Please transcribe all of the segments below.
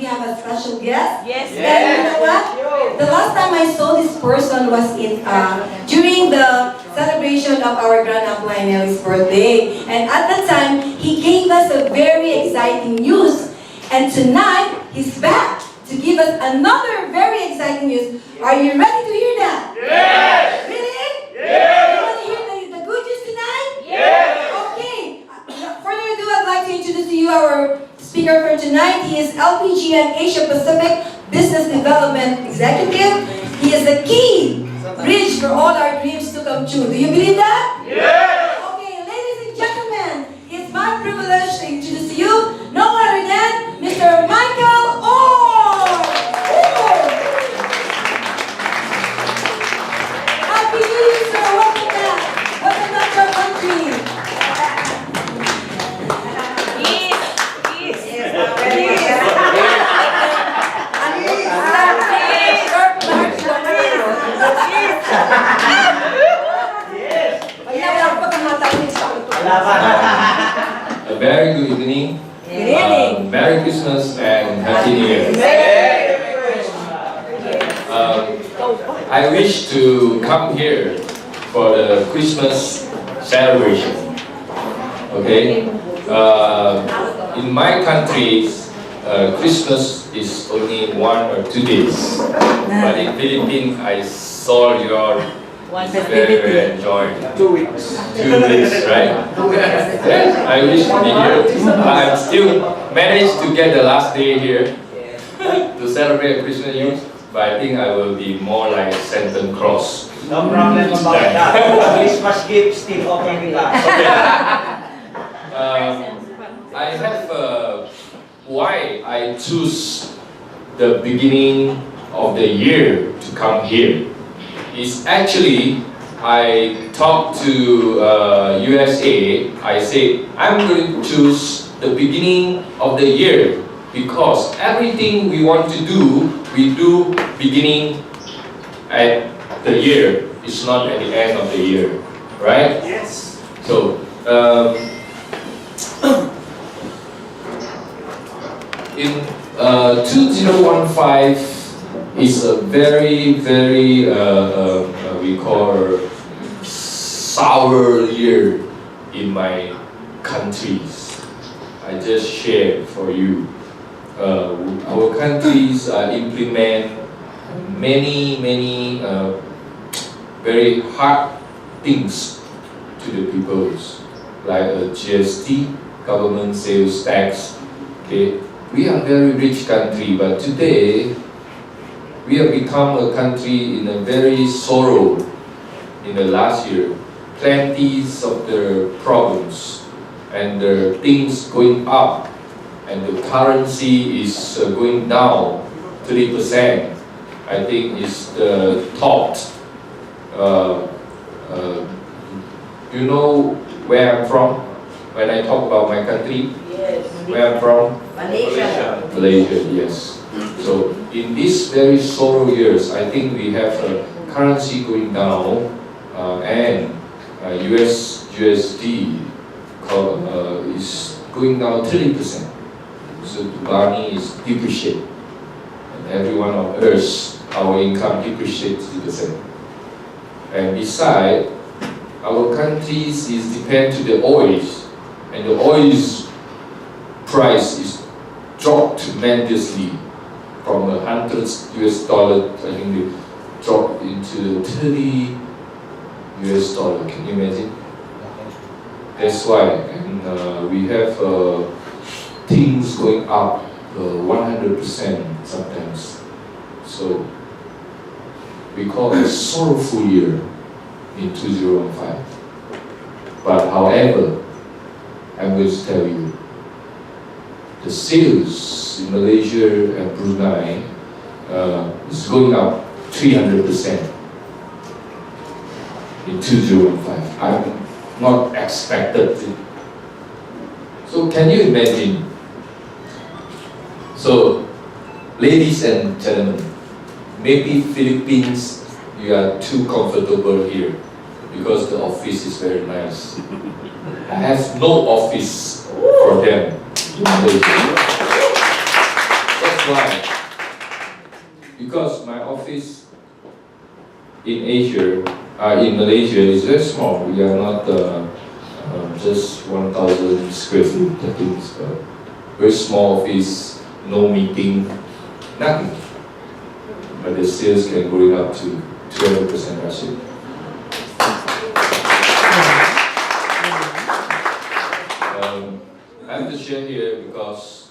we have a special guest. Yes. And you know what? The last time I saw this person was during the celebration of our Grand Uncle Lionel's birthday. And at that time, he gave us a very exciting news. And tonight, he's back to give us another very exciting news. Are you ready to hear that? Yes! Really? Yes! You want to hear the good news tonight? Yes! Okay. Without further ado, I'd like to introduce to you our speaker for tonight. He is LPG and Asia Pacific Business Development Executive. He is the key bridge for all our dreams to come true. Do you believe that? Yes! Okay, ladies and gentlemen, it's my privilege to introduce to you no other than Mr. Michael Oii. Happy New Year, sir. Welcome back. Welcome back to our country. A very good evening. Good evening. Merry Christmas and Happy New Year. I wish to come here for the Christmas celebration. Okay? In my country, Christmas is only 1 or 2 days. But in Philippines, I saw your very enjoying. 2 weeks. 2 weeks, right? Yes, I wish to be here. I'm still managed to get the last day here to celebrate Christmas Eve, but I think I will be more like Santa Claus. No problem about that. Christmas gift still open with us. I have why I choose the beginning of the year to come here. Is actually I talked to USA. I say I'm going to choose the beginning of the year because everything we want to do, we do beginning at the year. It's not at the end of the year, right? Yes. So in 2015. It's a very, very, we call sour year in my countries. I just share for you. Our countries implement many very hard things to the peoples, like a GST, government sales tax. Okay, we are a very rich country, but today, we have become a country in a very sorrow in the last year. Plenties of the problems and the things going up and the currency is going down 3%. I think is the top. You know where I'm from? When I talk about my country? Yes. Where I'm from? Malaysia. Malaysia, yes. So in these very sorrow years, I think we have a currency going down and USD is going down 30%. So the money is depreciated. And every one of us, our income depreciates 30%. And besides, our countries is depend to the oils, and the oil's price is dropped tremendously. From $100, I think they dropped into $30. Can you imagine? That's why, and we have things going up 100% sometimes. So we call it a sorrowful year in 2015. But however, I'm going to tell you, the sales in Malaysia and Brunei is going up 300% in 2015. I'm not expected it. So can you imagine? So, ladies and gentlemen, maybe Philippines, you are too comfortable here because the office is very nice. I have no office for them. Just why. Because my office in Asia, in Malaysia, is very small. We are not just 1,000 square feet, I think. Very small office, no meeting, nothing. But the sales can go up to 200% last year. I have to share here because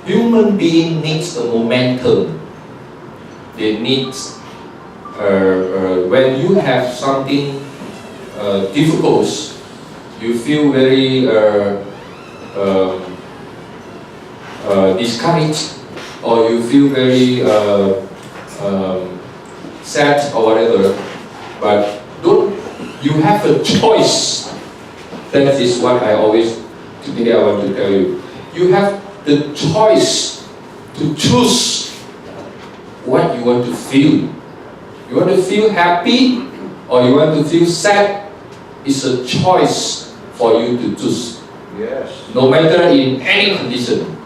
human being needs a momentum. They need when you have something difficult, you feel very discouraged, or you feel very sad or whatever. But you have a choice. That is what today I want to tell you. You have the choice to choose what you want to feel. You want to feel happy or you want to feel sad? It's a choice for you to choose. Yes. No matter in any condition,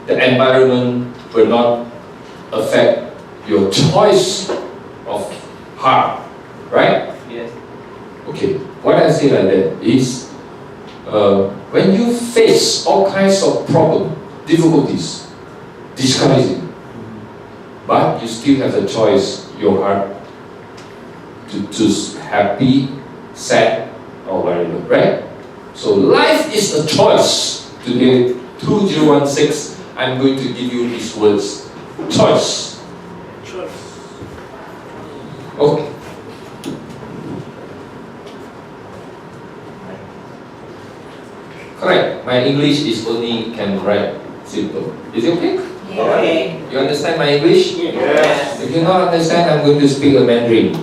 the environment will not affect your choice of heart. Right? Yes. Okay, what I say like that is when you face all kinds of problems, difficulties, discouraging, but you still have the choice, your heart, to choose happy, sad, or whatever, right? So life is a choice. Today, 2016, I'm going to give you these words. Choice. Okay. Correct. My English is only can write simple. Is it okay? Okay. You understand my English? Yes. If you don't understand, I'm going to speak a Mandarin.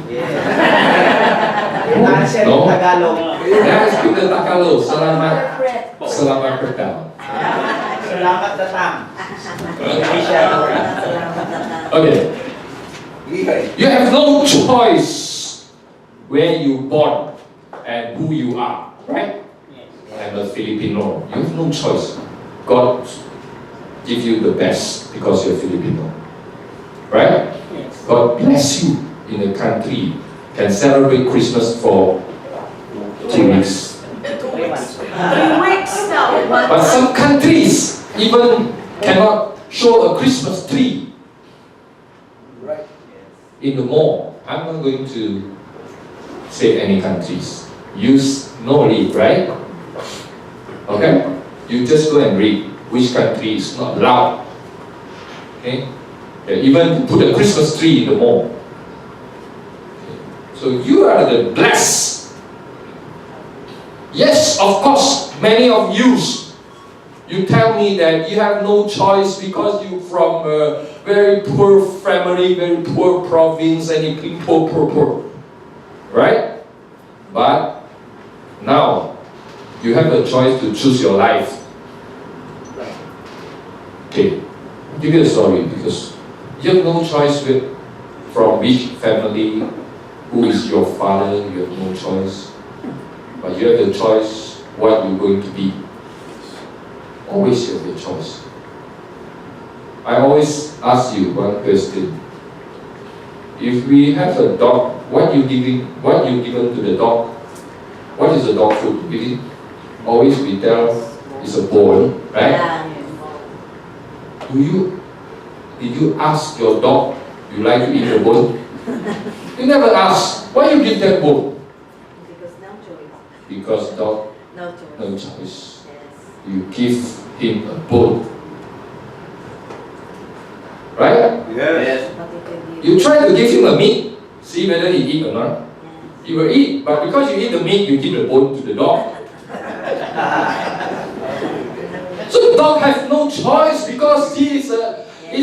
Answer No? Tagalog. Then I speak the Tagalog. Selamat datang. Salamat datang. Okay. You have no choice where you born and who you are, right? I'm a Filipino. You have no choice. God give you the best because you're Filipino, right? God bless you in a country can celebrate Christmas for 2 weeks. 3 months. 3 weeks now. But some countries even cannot show a Christmas tree in the mall. I'm not going to say any countries. You know it, right? Okay? You just go and read which country is not allowed. Okay? Even put a Christmas tree in the mall. Okay. So you are the blessed. Yes, of course, many of you tell me that you have no choice because you're from a very poor family, very poor province, and you think poor. Right? But now, you have a choice to choose your life. Okay, I'll give you a story because you have no choice from which family, who is your father, you have no choice. But you have the choice what you're going to be. Always you have the choice. I always ask you one question. If we have a dog, what you given to the dog? What is the dog food giving? Always we tell it's a bone, right? Did you ask your dog you like to eat the bone? You never ask. Why you give that bone? Because no choice. Because dog No choice. no choice. Yes. You give him a bone. Right? Yes. But if you You try to give him a meat, see whether he eat or not. Yes. He will eat, but because you eat the meat, you give the bone to the dog. So the dog has no choice because he is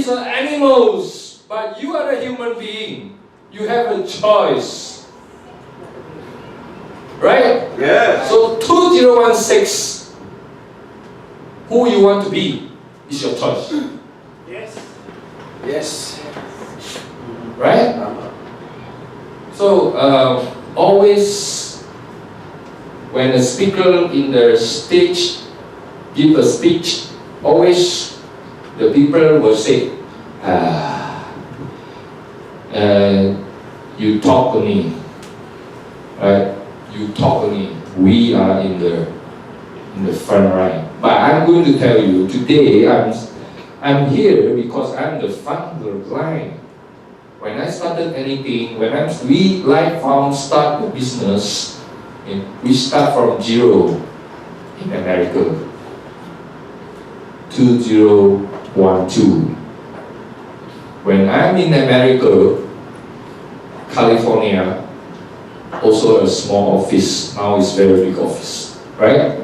an animal. But you are a human being. You have a choice. Right? Yes. So 2016, who you want to be is your choice. Yes. Right? So always when a speaker in the stage give a speech, always the people will say, you talk to me, right? You talk to me. We are in the front line. But I'm going to tell you today, I'm here because I'm the front line. When I started anything, we Life Farm start the business, we start from zero in America. 2012. When I'm in America, California, also a small office, now it's very big office, right?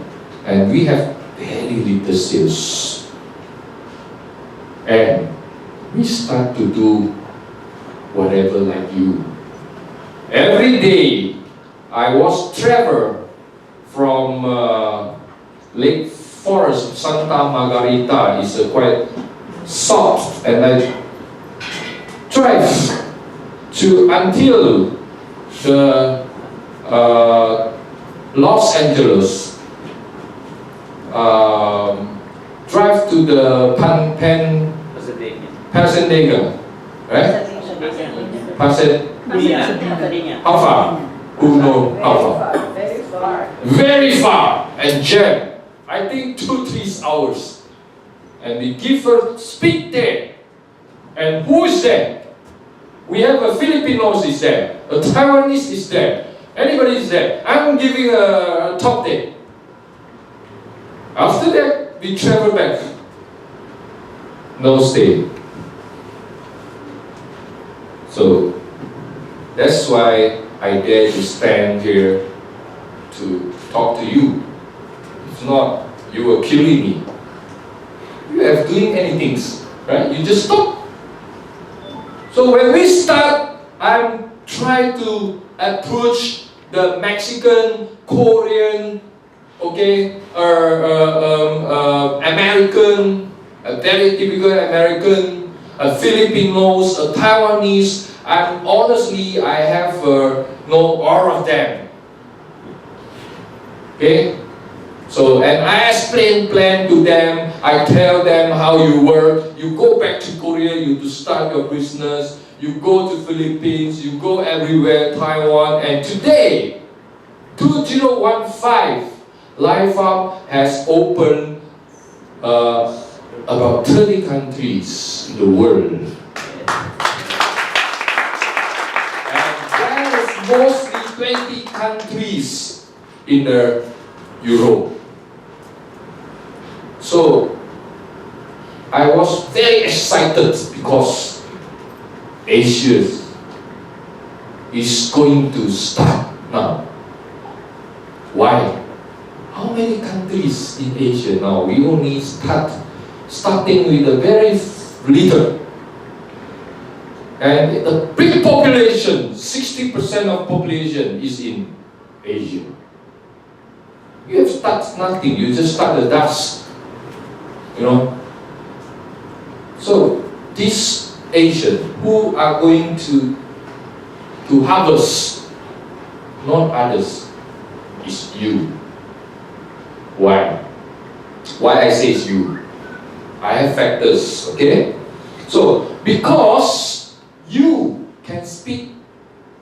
And we have very little sales. And we start to do whatever like you. Every day, I was travel from Lake Forest, Santa Margarita is quite soft, and I drive until the Los Angeles, drive to the Pasadena, right? How far? Who know how far? Very far. Very far, and jam. I think 2-3 hours, and we give her speed there. And who is there? We have a Filipinos is there, a Taiwanese is there, anybody is there. I'm giving a talk there. After that, we travel back. No stay. So that's why I dare to stand here to talk to you. If not, you were killing me. You have doing anything, right? You just stop. So when we start, I'm trying to approach the Mexican, Korean, okay, American, a very typical American, a Filipinos, a Taiwanese, and honestly, I have know all of them. Okay? So, and I plan to them, I tell them how you work, you go back to Korea, you to start your business, you go to Philippines, you go everywhere, Taiwan, and today, 2015, Life Farm has opened about 30 countries in the world. And there is mostly 20 countries in Europe. So, I was very excited because Asia is going to start now. Why? How many countries in Asia now? We only starting with a very little. And the big population, 60% of population is in Asia. You have started nothing, you just start the dust. You know? So, these Asians who are going to harvest, not others, is you. Why? Why I say it's you? I have factors, okay? So, because you can speak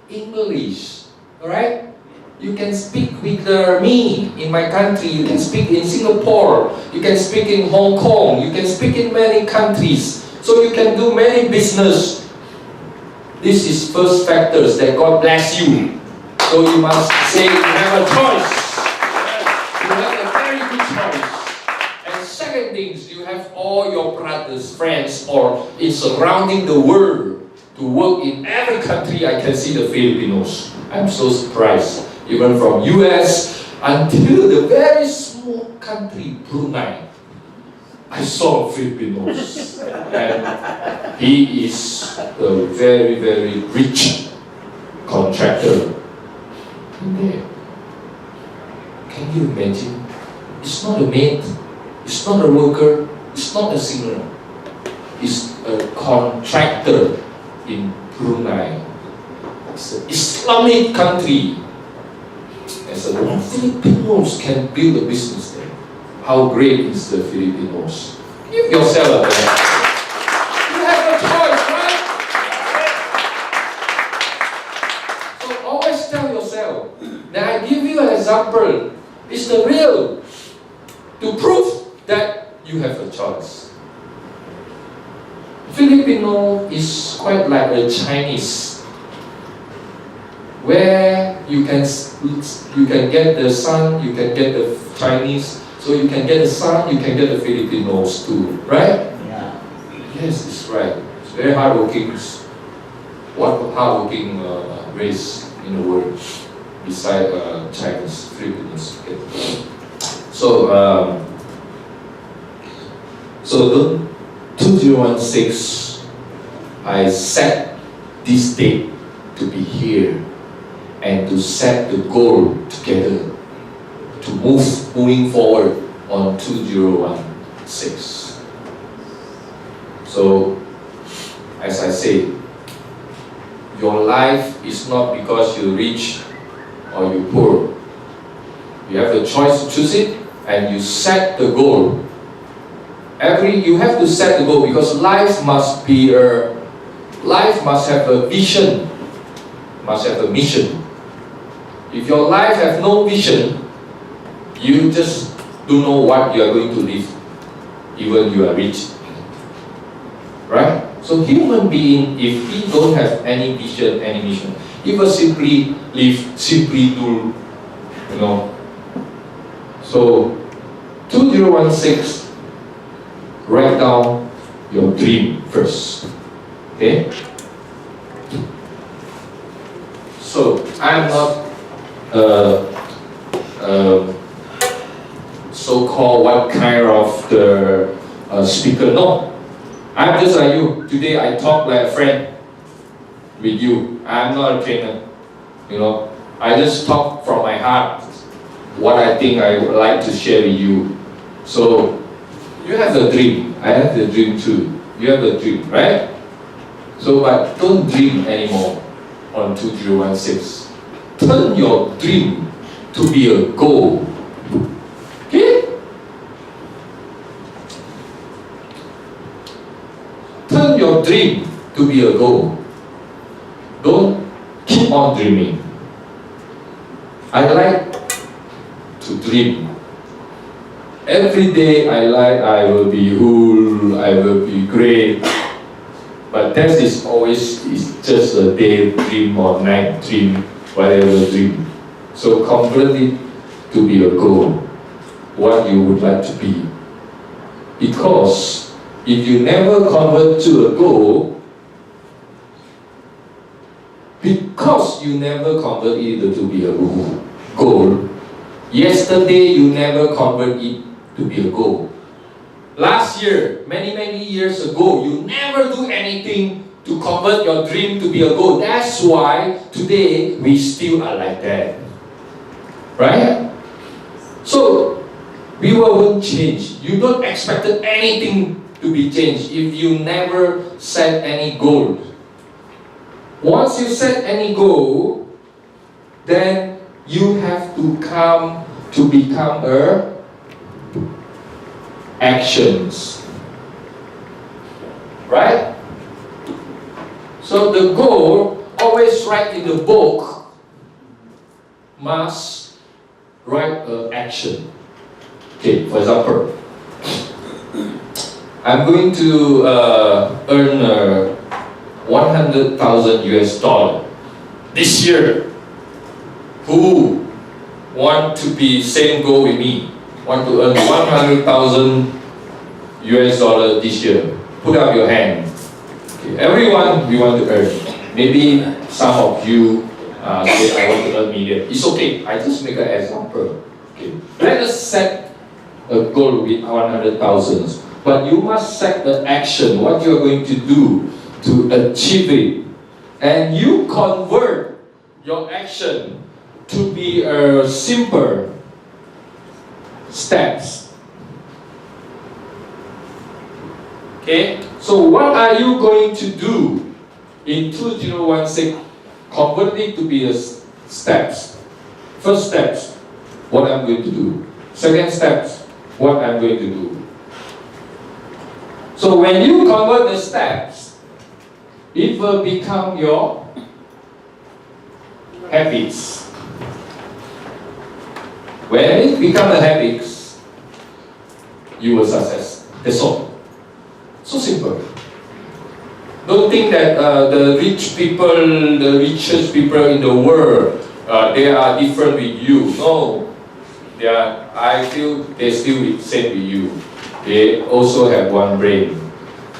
English, alright? You can speak with me in my country, you can speak in Singapore, you can speak in Hong Kong, you can speak in many countries, so you can do many business. This is first factors that God bless you. So you must say you have a choice. You have a very good choice. And second things, you have all your brothers, friends, or in surrounding the world to work in every country. I can see the Filipinos. I'm so surprised. Even from US until the very small country, Brunei. I saw Filipinos. And he is a very, very rich contractor. Can you imagine? It's not a maid, it's not a worker, it's not a singer. It's a contractor in Brunei. It's an Islamic country. As a Filipinos can build a business there. How great is the Filipinos? Give yourself a break. You have a choice, right? So always tell yourself that I give you an example. It's the real to prove that you have a choice. Filipino is quite like a Chinese, where you can get the son, you can get the Chinese, so you can get the son, you can get the Filipinos too, right? Yeah. Yes, it's right. It's very hardworking. One hardworking race in the world, beside Chinese, Filipinos. Okay. So, so 2016, I set this date to be here and to set the goal together to moving forward on 2016. So, as I say, your life is not because you're rich or you're poor. You have the choice to choose it, and you set the goal. You have to set the goal, because life must have a vision, must have a mission. If your life has no vision, you just don't know what you are going to live, even you are rich. Right? So human being, if he don't have any vision, any mission, he will simply live, simply do, you know. So 2016, write down your dream first. Okay? So I'm not so-called what kind of the speaker. No, I'm just like you. Today I talk like a friend with you. I'm not a trainer. You know, I just talk from my heart what I think I would like to share with you. So you have the dream. I have the dream too. You have the dream, right? So, but don't dream anymore on 2016. Turn your dream to be a goal. Okay? Turn your dream to be a goal. Don't keep on dreaming. I like to dream. Every day I will be cool, I will be great. But that is always just a day dream or night dream, whatever dream. So convert it to be a goal, what you would like to be. Because if you never convert to a goal, because you never convert it to be a goal, yesterday you never convert it to be a goal. Last year, many years ago, you never do anything to convert your dream to be a goal. That's why today we still are like that. Right? So, we won't change. You don't expect anything to be changed if you never set any goal. Once you set any goal, then you have to become a actions. Right? So the goal, always write in the book, must write an action. Okay, for example, I'm going to earn $100,000 US this year. Who want to be same goal with me? Want to earn $100,000 US this year? Put up your hand. Okay. Everyone, we want to earn. Maybe some of you say, I want to earn million. It's okay. I just make an example. Okay. Let us set a goal with 100,000. But you must set the action, what you are going to do to achieve it. And you convert your action to be a simple steps. Okay? So what are you going to do in 2016? Convert it to be a steps. First steps, what I'm going to do. Second steps, what I'm going to do. So when you convert the steps, it will become your habits. When it becomes a habit, you will success. That's all. So simple. Don't think that the rich people, the richest people in the world, they are different with you. No, they are. I feel they still same with you. They also have one brain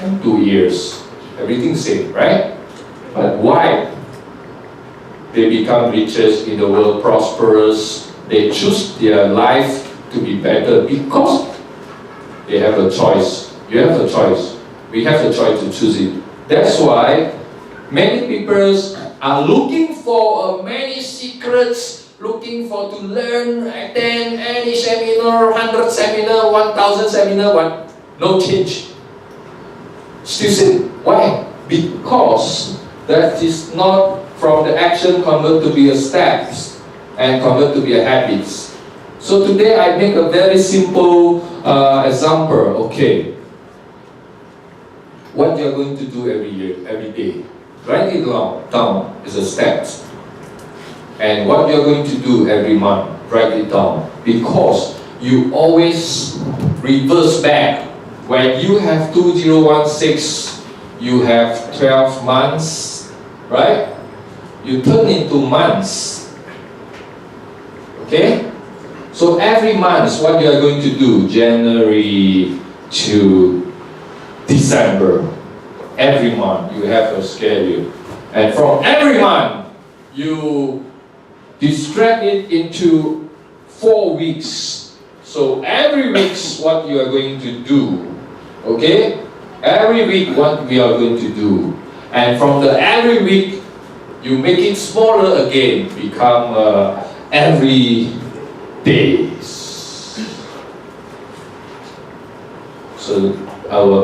and 2 ears. Everything same, right? But why they become richest in the world, prosperous? They choose their life to be better because they have a choice. You have a choice. We have a choice to choose it. That's why many people are looking for many secrets, looking for to learn, attend any seminar, 100 seminar, 1000 seminar, what? No change. Still same. Why? Because that is not from the action convert to be a steps and convert to be a habits. So today I make a very simple example. Okay. What you're going to do every year, every day. Write it down as a steps. And what you're going to do every month, write it down. Because you always reverse back. When you have 2016, you have 12 months, right? You turn into months. Okay? So every month, what you are going to do, January to December, every month you have a schedule. And from every month, you distract it into 4 weeks. So every week, what you are going to do, okay? Every week, what we are going to do. And from the every week, you make it smaller again, become every days. So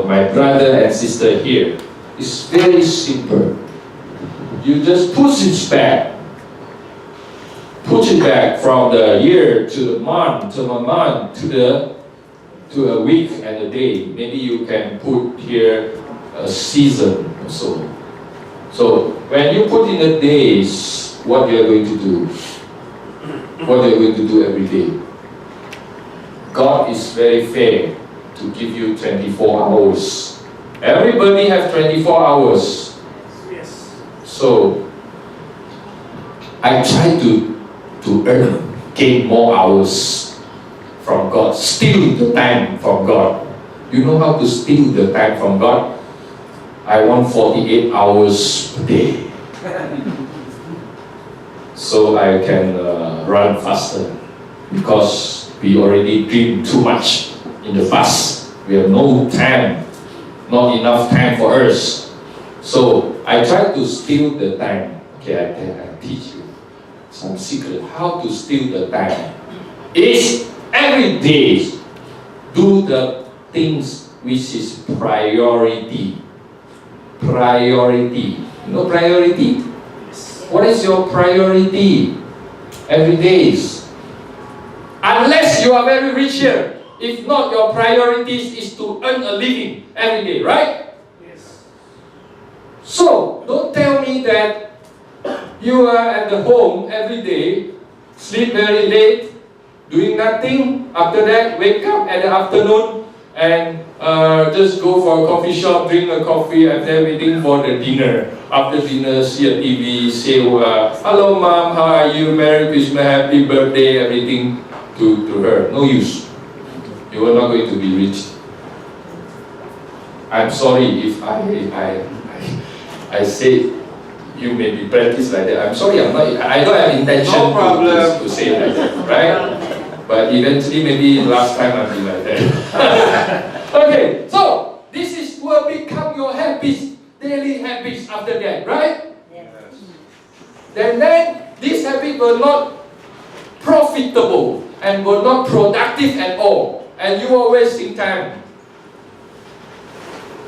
my brother and sister here, it's very simple. You just push it back. Push it back from the year to the month, to a week and a day. Maybe you can put here a season or so. So when you put in the days, what you are going to do? What you are going to do every day? God is very fair to give you 24 hours. Everybody has 24 hours. Yes. So I try to gain more hours from God. Steal the time from God. You know how to steal the time from God? I want 48 hours a day. So I can run faster. Because we already dream too much in the past. We have no time, not enough time for us. So I try to steal the time. Okay, I teach you some secret how to steal the time. Is every day do the things which is priority. Priority. You know priority? What is your priority? Every day. Unless you are very rich here. If not, your priorities is to earn a living every day, right? Yes. So, don't tell me that you are at the home every day, sleep very late, doing nothing. After that, wake up at the afternoon and just go for a coffee shop, drink a coffee, and then waiting for the dinner. After dinner, see a TV, say, hello mom, how are you? Merry Christmas, happy birthday, everything to her. No use. You are not going to be rich. I'm sorry if I say you may be practiced like that. I'm sorry, I don't have intention No problem. to say like that, right? But eventually, maybe last time I'll be like that. Okay, so this will become your habits, daily habits after that, right? Yes. Then this habit will not profitable and will not productive at all. And you are wasting time.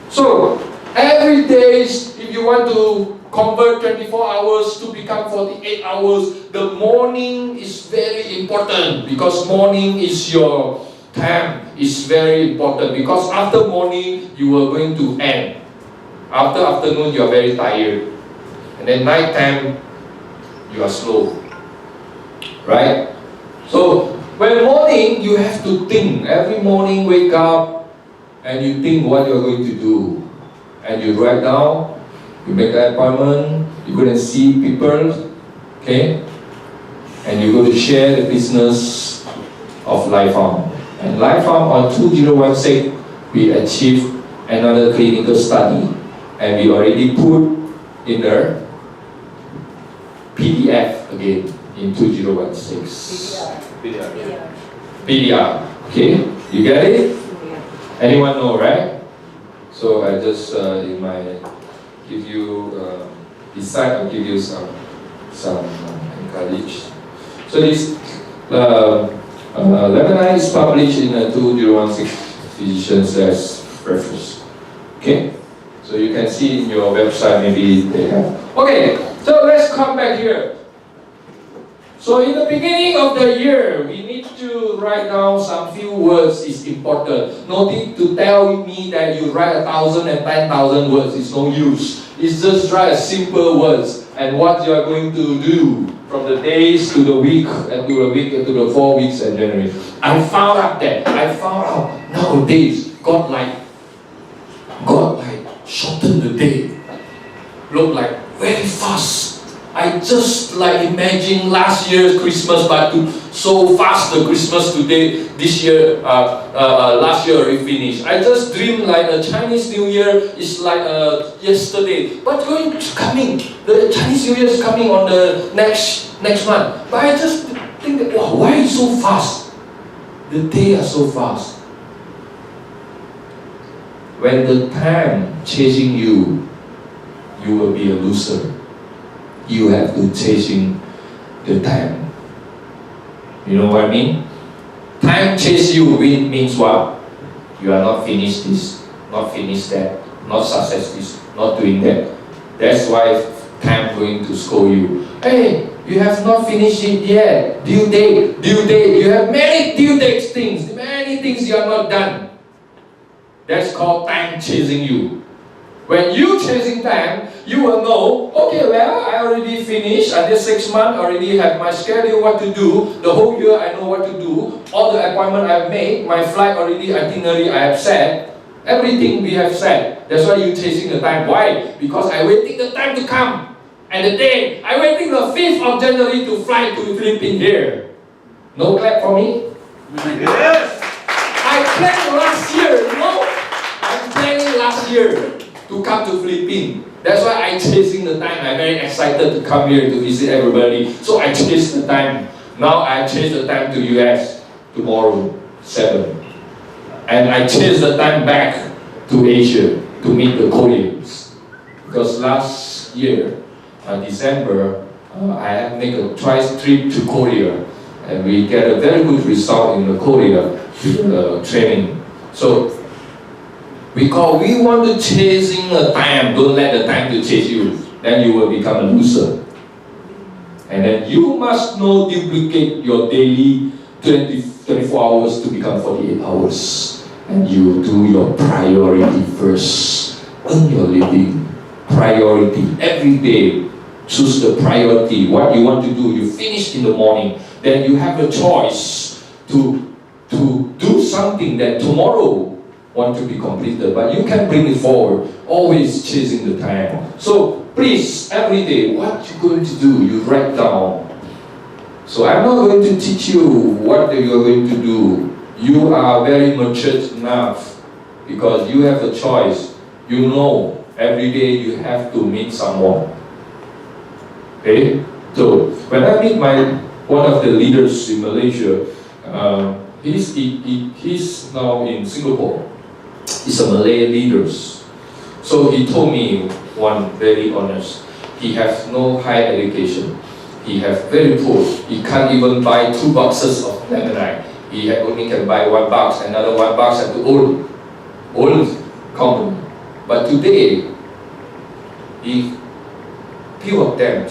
So, every day, if you want to convert 24 hours to become 48 hours, the morning is very important because morning is your time is very important because after morning you are going to end. After afternoon you are very tired. And then night time you are slow. Right? So when morning you have to think. Every morning wake up and you think what you are going to do. And you write down, you make an appointment, you go and see people, okay? And you go to share the business of Life Farm. And Life Farm on 2016, we achieved another clinical study. And we already put in the PDF again in 2016. PDR. Okay, you get it? Anyone know, right? So I just give you decide. I'll give you some encourage. So this webinar is published in a 2016 Physicians as reference. Okay, so you can see in your website maybe they have. Okay, so let's come back here. So in the beginning of the year, we need to write down some few words. Is important. No need to tell me that you write 1,000 and 10,000 words. It's no use. It's just write simple words and what you are going to do from the days to the week and to the week and to the 4 weeks in January. I found out nowadays God like shorten the day. Look like very fast. I just like imagine last year's Christmas, but so fast the Christmas today, this year, last year already finished. I just dream like a Chinese New Year is like yesterday, but coming. The Chinese New Year is coming on the next month. But I just think that, wow, why is so fast? The days are so fast. When the time chasing you, you will be a loser. You have to chasing the time. You know what I mean? Time chase you means what? You are not finished this, not finished that, not success this, not doing that. That's why time going to scold you. Hey, you have not finished it yet. Due date. You have many due dates things, many things you have not done. That's called time chasing you. When you chasing time, you will know, okay, well, I already finished, until 6 months, already have my schedule, what to do. The whole year, I know what to do. All the appointment I've made, my flight already, itinerary I have set. Everything we have set. That's why you chasing the time. Why? Because I waiting the time to come. And the day, I waiting the 5th of January to fly to the Philippines here. No clap for me? Yes! I planned last year, you know? I'm planning last year to come to Philippines. That's why I'm chasing the time. I'm very excited to come here to visit everybody. So I chase the time. Now I chase the time to US tomorrow, 7. And I chase the time back to Asia to meet the Koreans. Because last year, December, I have made a twice trip to Korea. And we get a very good result in the Korea training. So we want to chasing the time. Don't let the time to chase you. Then you will become a loser. And then you must not duplicate your daily 24 hours to become 48 hours. And you do your priority first. Earn your living. Priority. Every day, choose the priority. What you want to do. You finish in the morning. Then you have a choice to do something that tomorrow want to be completed, but you can bring it forward, always chasing the time. So please, every day, what you're going to do, you write down. So I'm not going to teach you what you're going to do. You are very matured enough because you have a choice. You know, every day you have to meet someone. Okay? So when I meet one of the leaders in Malaysia, he's now in Singapore. He's a Malay leader. So he told me one very honest. He has no high education. He has very poor. He can't even buy 2 boxes of lemonade. He only can buy 1 box, another 1 box at the old company. But today, if few of them,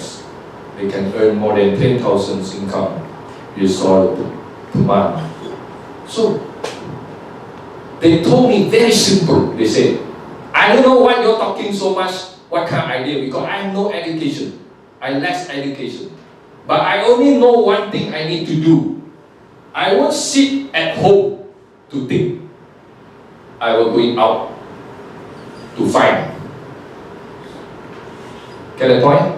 they can earn more than 10,000 income US dollar per month. So They told me very simple. They said, I don't know why you're talking so much, what kind of idea, because I have no education. I less education. But I only know one thing I need to do. I won't sit at home to think. I will going out to find. Get the point?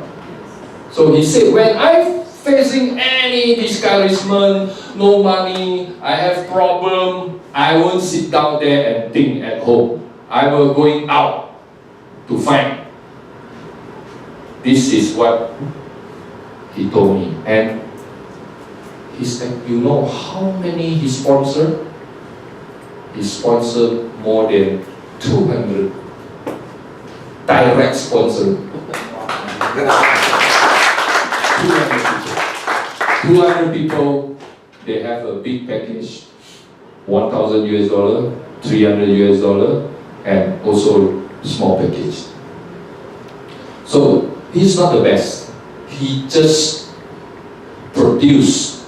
So he said, when I'm facing any discouragement, no money, I have problem, I won't sit down there and think at home. I will going out to find. This is what he told me. And he said, you know how many he sponsored? He sponsored more than 200 direct sponsor. 200 people, they have a big package, 1,000 US dollar, 300 US dollar, and also small package. So he's not the best. He just produce.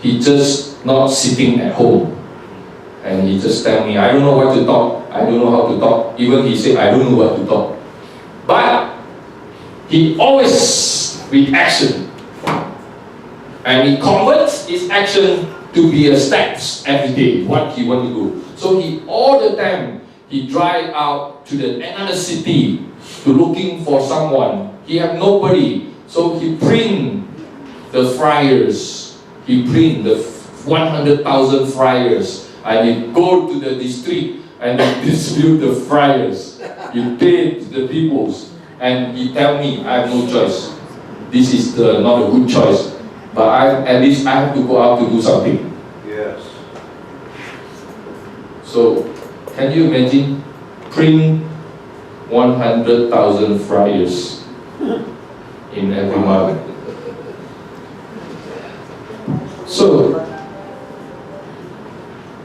He just not sitting at home. And he just tell me, I don't know what to talk. I don't know how to talk. Even he said, I don't know what to talk. But he always with action. And he converts his action to be a steps every day, what he want to do. So he all the time, he drive out to another city to looking for someone. He have nobody. So he print the flyers. He print the 100,000 flyers. And he go to the district and he distribute the flyers. He pay to the peoples. And he tell me, I have no choice. This is not a good choice. But at least I have to go out to do something. Yes. So, can you imagine print 100,000 flyers in every month? So,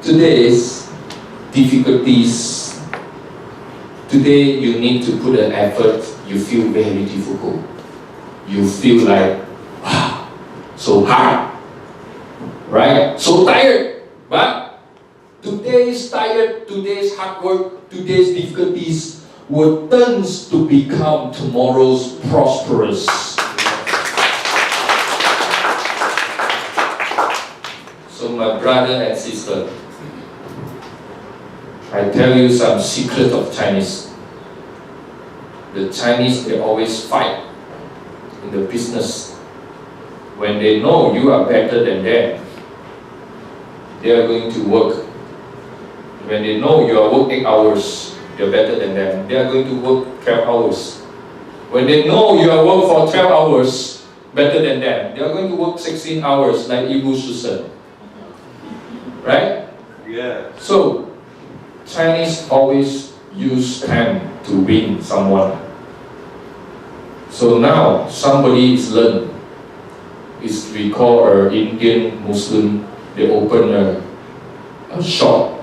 today's difficulties, today you need to put an effort, you feel very difficult. You feel like, wow, so hard, right? So tired. But today's tired, today's hard work, today's difficulties will turn to become tomorrow's prosperous. So my brother and sister, I tell you some secret of Chinese. The Chinese, they always fight in the business. When they know you are better than them, they are going to work. When they know you are working 8 hours, you are better than them, they are going to work 12 hours. When they know you are work for 12 hours better than them, they are going to work 16 hours like Ibu Susan. Right? Yeah. So, Chinese always use time to win someone. So now, somebody is learned. We call an Indian Muslim, they open a shop,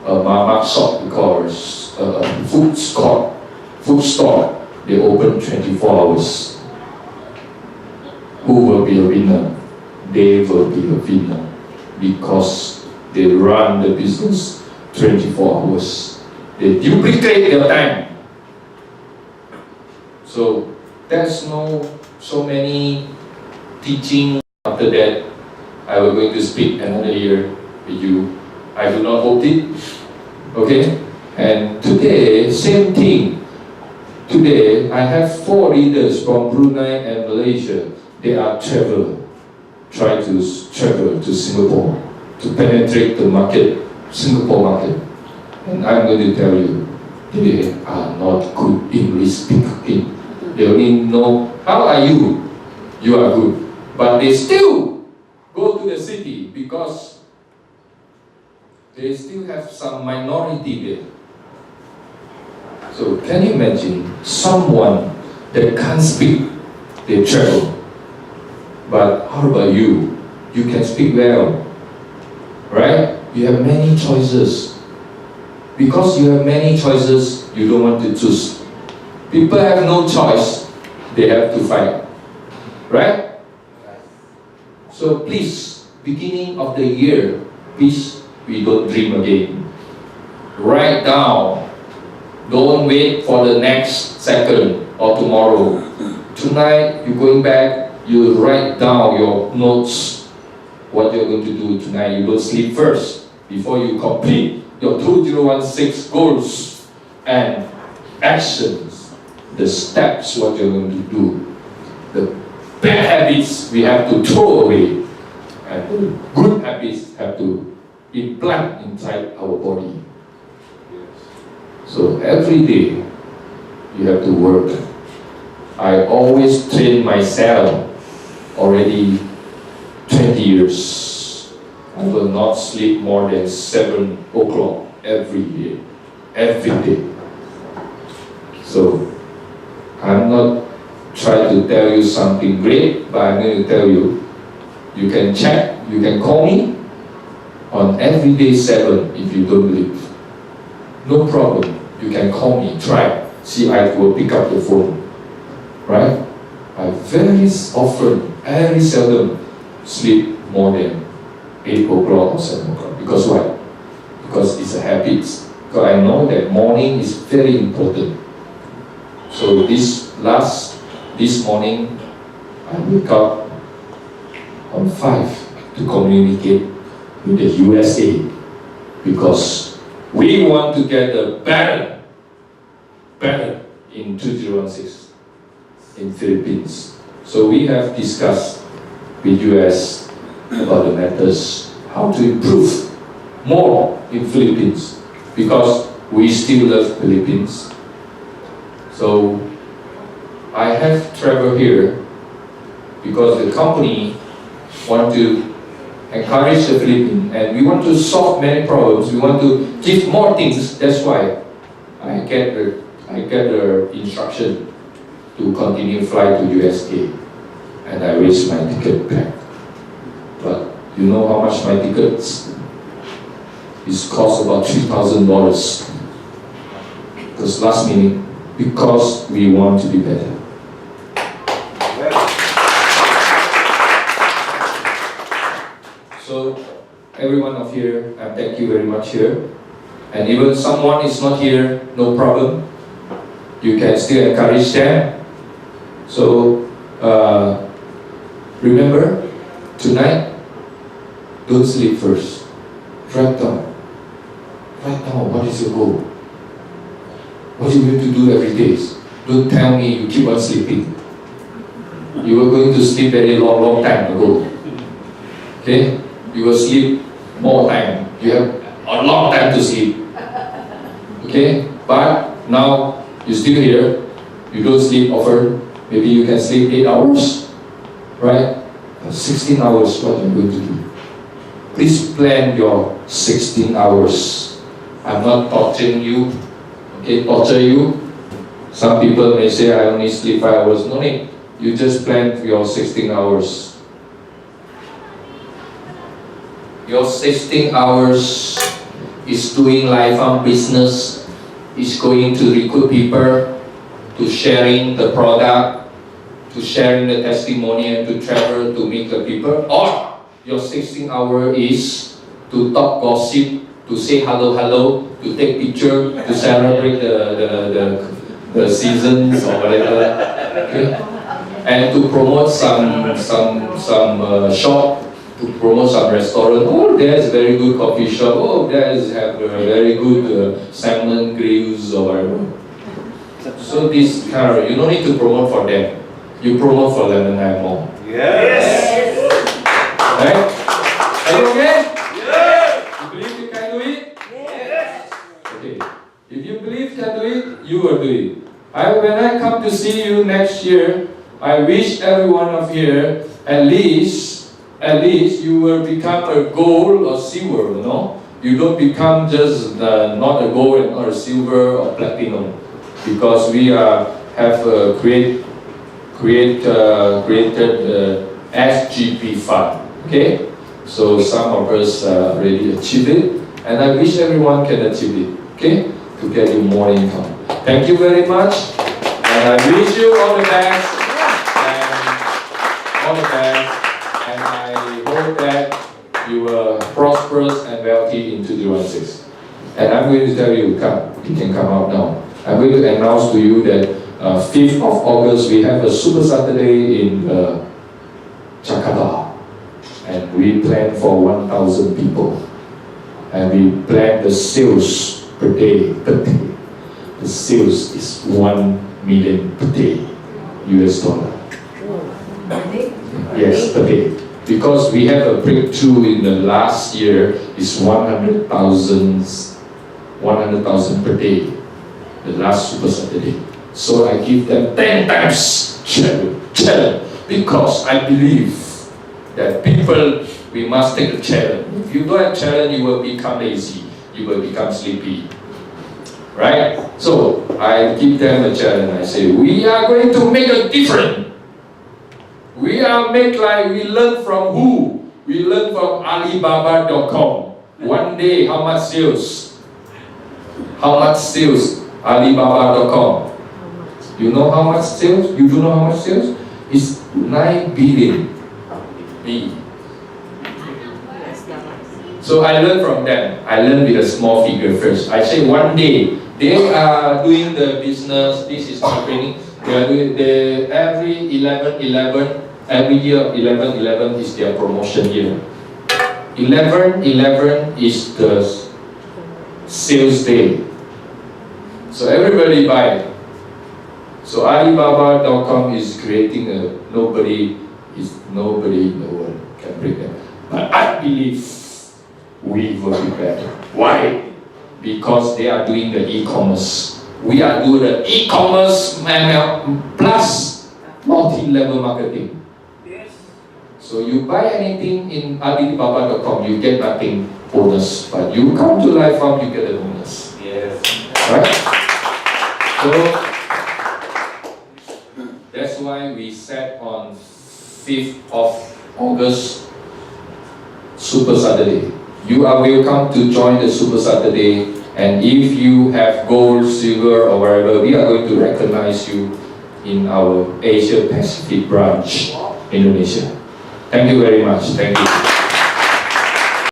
a mama shop, we call a food store. They open 24 hours. Who will be a winner? They will be a winner because they run the business 24 hours. They duplicate their time. So there's no so many teaching. After that, I will going to speak another year with you. I do not hold it. Okay? And today, same thing. Today, I have 4 leaders from Brunei and Malaysia. They are try to travel to Singapore to penetrate the market, Singapore market. And I'm going to tell you, they are not good English speaking. They only know, how are you? You are good. But they still go to the city because they still have some minority there. So can you imagine someone that can't speak, they travel. But how about you? You can speak well, right? You have many choices. Because you have many choices, you don't want to choose. People have no choice, they have to fight, right? So please, beginning of the year, please, we don't dream again. write down. Don't wait for the next second or tomorrow. Tonight, you're going back, you write down your notes, what you're going to do tonight. You don't sleep first before you complete your 2016 goals and actions, the steps, what you're going to do. The bad habits we have to throw away, and the good habits have to implant inside our body. So every day you have to work. I always train myself already 20 years. I will not sleep more than 7 o'clock every day, every day. So I'm not trying to tell you something great, but I'm going to tell you, you can check, you can call me on every day 7 if you don't believe. No problem. You can call me, try. See, I will pick up the phone. Right? I very often, very seldom sleep more than 8 o'clock or 7 o'clock. Because why? Because it's a habit. Because I know that morning is very important. So this morning, I wake up on 5 to communicate with the USA. Because we want to get a better in 2016 in Philippines. So we have discussed with US about the matters, how to improve more in Philippines, because we still love Philippines. So I have traveled here because the company want to encourage the Philippines, and we want to solve many problems. We want to give more things. That's why I get the instruction to continue fly to USA, and I raise my ticket back. But you know how much my tickets? It cost about $3,000. Because last minute, because we want to be better. So, everyone of here, I thank you very much here. And even someone is not here, no problem. You can still encourage them. So, remember, tonight, don't sleep first. Write down. Write down what is your goal. What are you going to do every day? Don't tell me you keep on sleeping. You were going to sleep very long time ago. Okay? You will sleep more time. You have a long time to sleep. Okay? But now you're still here. You don't sleep often. Maybe you can sleep 8 hours. Right? 16 hours, what are you going to do? Please plan your 16 hours. I'm not torturing you. Okay, torture you. Some people may say I only sleep 5 hours. No need. You just plan for your 16 hours. Your 16 hours is doing life on business, is going to recruit people, to sharing the product, to sharing the testimony, and to travel to meet the people. Or your 16 hour is to talk gossip, to say hello, to take picture, to celebrate the seasons or whatever. Okay? And to promote some shop, to promote some restaurant. Oh, there's very good coffee shop. Oh, there's have very good salmon grills or whatever. So this kind of, you don't need to promote for them. You promote for them and have more. Yes. Right? Are you okay? Yes. You believe you can do it? Yes. Okay. If you believe you can do it, you will do it. When I come to see you next year, I wish every one of here at least you will become a gold or silver, you know? You don't become just not a gold and not a silver or platinum, because we have created SGP fund. Okay, so some of us already achieved it, and I wish everyone can achieve it. Okay, to get you more income. Thank you very much, and I wish you all the best, and I hope that you are prosperous and wealthy in 2016. And I'm going to tell you, come, you can come out now. I'm going to announce to you that 5th of August, we have a Super Saturday in Jakarta. And we plan for 1,000 people. And we plan the sales per day. The sales is 1 million per day, US dollar. Yes, per day. Because we have a breakthrough in the last year is 100,000 per day, the last Super Saturday. So I give them 10 times challenge, because I believe that people, we must take a challenge. If you don't have challenge, you will become lazy, you will become sleepy. Right? So I give them a challenge. I say, we are going to make a difference. We learn from who? We learn from Alibaba.com. One day, how much sales? How much sales? Alibaba.com. You know how much sales? You do know how much sales? It's 9 billion. So I learn from them. I learn with a small figure first. I say one day, they are doing the business, this is my training. They are doing every 11/11, every year 11/11 is their promotion year. 11/11 is the sales day. So everybody buy. So Alibaba.com is creating nobody in the world can break them. But I believe we will be better. Why? Because they are doing the e-commerce. We are doing the e-commerce plus multi-level marketing. So you buy anything in Alibaba.com, you get nothing bonus. But you come to Life Farm, you get a bonus. Yes. Right? So that's why we set on 5th of August, Super Saturday. You are welcome to join the Super Saturday, and if you have gold, silver or whatever, we are going to recognize you in our Asia Pacific branch, Indonesia. Thank you very much. Thank you.